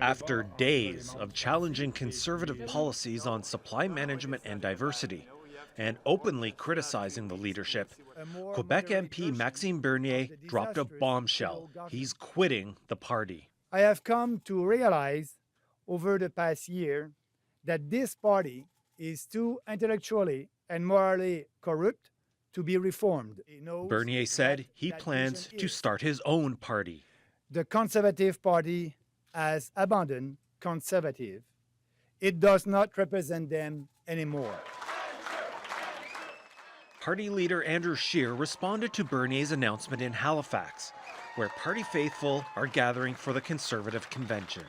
After days of challenging conservative policies on supply management and diversity, and openly criticizing the leadership, Quebec MP Maxime Bernier dropped a bombshell. He's quitting the party. I have come to realize over the past year that this party is too intellectually and morally corrupt to be reformed. Bernier said he plans to start his own party. The Conservative Party has abandoned conservative. It does not represent them anymore. Party leader Andrew Scheer responded to Bernier's announcement in Halifax, where party faithful are gathering for the Conservative convention.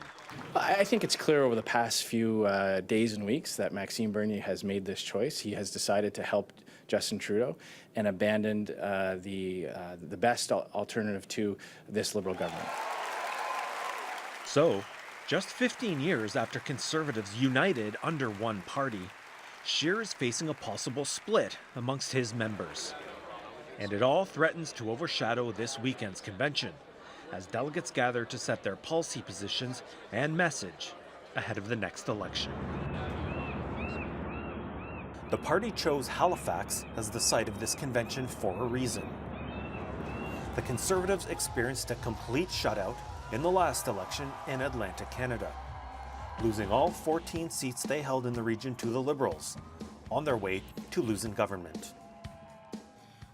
I think it's clear over the past few days and weeks that Maxime Bernier has made this choice. He has decided to help Justin Trudeau and abandoned the best alternative to this Liberal government. So, just 15 years after Conservatives united under one party, Scheer is facing a possible split amongst his members. And it all threatens to overshadow this weekend's convention, as delegates gather to set their policy positions and message ahead of the next election. The party chose Halifax as the site of this convention for a reason. The Conservatives experienced a complete shutout in the last election in Atlantic Canada, losing all 14 seats they held in the region to the Liberals, on their way to losing government.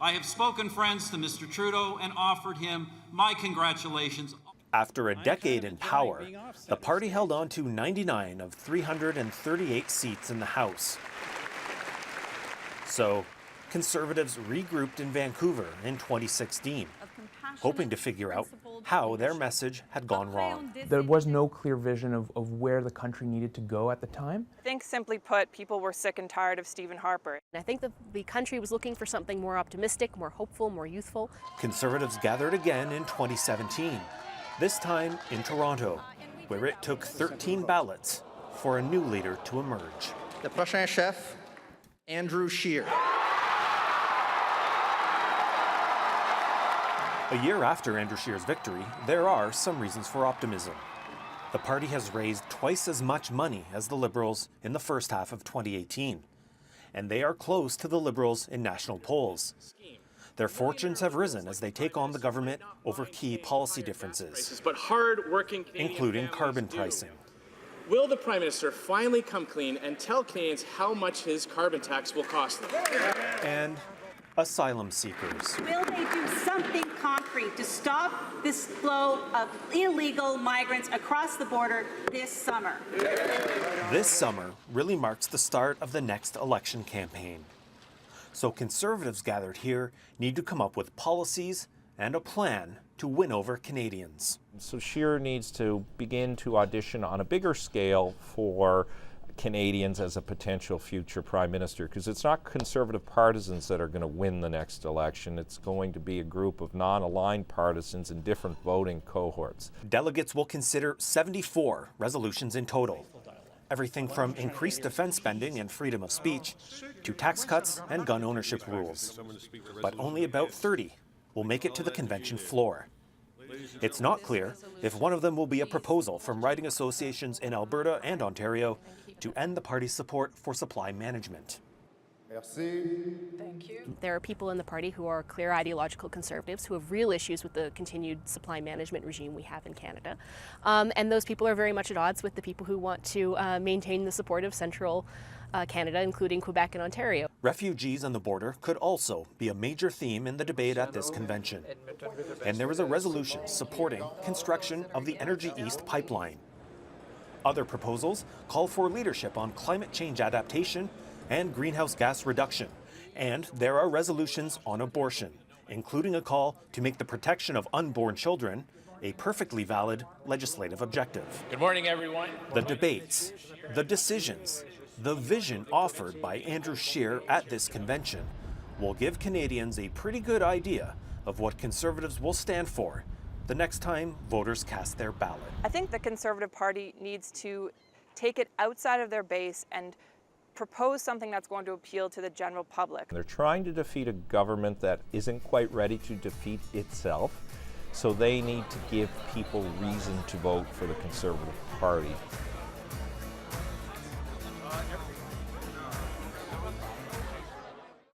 I have spoken, friends, to Mr. Trudeau and offered him my congratulations. After a decade in power, the party held on to 99 of 338 seats in the House. So, Conservatives regrouped in Vancouver in 2016, hoping to figure out how their message had gone wrong. There was no clear vision of where the country needed to go at the time. I think, simply put, people were sick and tired of Stephen Harper. I think the country was looking for something more optimistic, more hopeful, more youthful. Conservatives gathered again in 2017, this time in Toronto, where it took 13 ballots for a new leader to emerge. Le prochain chef, Andrew Scheer. A year after Andrew Scheer's victory, there are some reasons for optimism. The party has raised twice as much money as the Liberals in the first half of 2018, and they are close to the Liberals in national polls. Their fortunes have risen as they take on the government over key policy differences, including carbon pricing. Will the Prime Minister finally come clean and tell Canadians how much his carbon tax will cost them? And asylum seekers. Will they do something concrete to stop this flow of illegal migrants across the border this summer? This summer really marks the start of the next election campaign. So Conservatives gathered here need to come up with policies and a plan to win over Canadians. So Scheer needs to begin to audition on a bigger scale for Canadians as a potential future Prime Minister, because it's not Conservative partisans that are going to win the next election. It's going to be a group of non-aligned partisans in different voting cohorts. Delegates will consider 74 resolutions in total. Everything from increased defense spending and freedom of speech to tax cuts and gun ownership rules. But only about 30 will make it to the convention floor. It's not clear if one of them will be a proposal from riding associations in Alberta and Ontario to end the party's support for supply management. Thank you. There are people in the party who are clear ideological conservatives who have real issues with the continued supply management regime we have in Canada. And those people are very much at odds with the people who want to maintain the support of central Canada, including Quebec and Ontario. Refugees on the border could also be a major theme in the debate at this convention. And there is a resolution supporting construction of the Energy East pipeline. Other proposals call for leadership on climate change adaptation and greenhouse gas reduction. And there are resolutions on abortion, including a call to make the protection of unborn children a perfectly valid legislative objective. Good morning, everyone. The debates, the decisions, the vision offered by Andrew Scheer at this convention will give Canadians a pretty good idea of what Conservatives will stand for the next time voters cast their ballot. I think the Conservative Party needs to take it outside of their base and propose something that's going to appeal to the general public. They're trying to defeat a government that isn't quite ready to defeat itself. So they need to give people reason to vote for the Conservative Party.